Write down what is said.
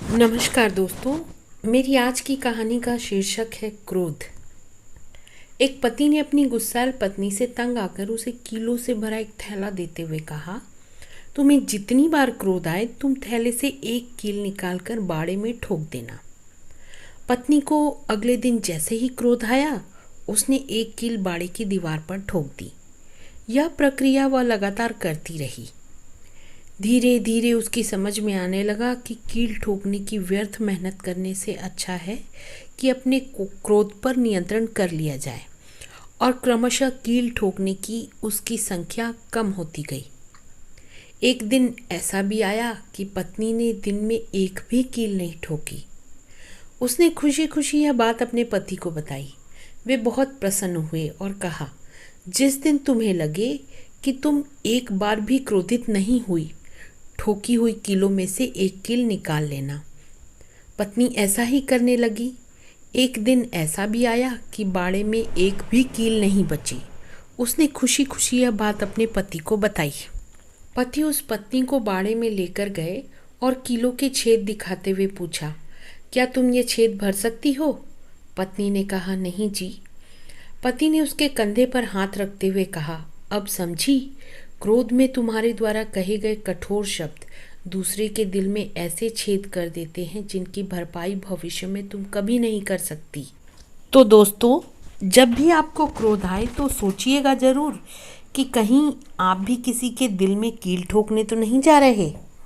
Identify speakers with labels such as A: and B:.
A: नमस्कार दोस्तों। मेरी आज की कहानी का शीर्षक है क्रोध। एक पति ने अपनी गुस्सैल पत्नी से तंग आकर उसे कीलों से भरा एक थैला देते हुए कहा, तुम्हें जितनी बार क्रोध आए तुम थैले से एक कील निकालकर बाड़े में ठोक देना। पत्नी को अगले दिन जैसे ही क्रोध आया उसने एक कील बाड़े की दीवार पर ठोक दी। यह प्रक्रिया वह लगातार करती रही। धीरे धीरे उसकी समझ में आने लगा कि कील ठोकने की व्यर्थ मेहनत करने से अच्छा है कि अपने क्रोध पर नियंत्रण कर लिया जाए, और क्रमशः कील ठोकने की उसकी संख्या कम होती गई। एक दिन ऐसा भी आया कि पत्नी ने दिन में एक भी कील नहीं ठोकी। उसने खुशी खुशी यह बात अपने पति को बताई। वे बहुत प्रसन्न हुए और कहा, जिस दिन तुम्हें लगे कि तुम एक बार भी क्रोधित नहीं हुई, ठोकी हुई कीलों में से एक कील निकाल लेना। पत्नी ऐसा ही करने लगी। एक दिन ऐसा भी आया कि बाड़े में एक भी कील नहीं बची। उसने खुशी खुशी यह बात अपने पति को बताई। पति उस पत्नी को बाड़े में लेकर गए और कीलों के छेद दिखाते हुए पूछा, क्या तुम ये छेद भर सकती हो? पत्नी ने कहा, नहीं जी। पति ने उसके कंधे पर हाथ रखते हुए कहा, अब समझी, क्रोध में तुम्हारे द्वारा कहे गए कठोर शब्द दूसरे के दिल में ऐसे छेद कर देते हैं जिनकी भरपाई भविष्य में तुम कभी नहीं कर सकती। तो दोस्तों, जब भी आपको क्रोध आए तो सोचिएगा ज़रूर कि कहीं आप भी किसी के दिल में कील ठोकने तो नहीं जा रहे।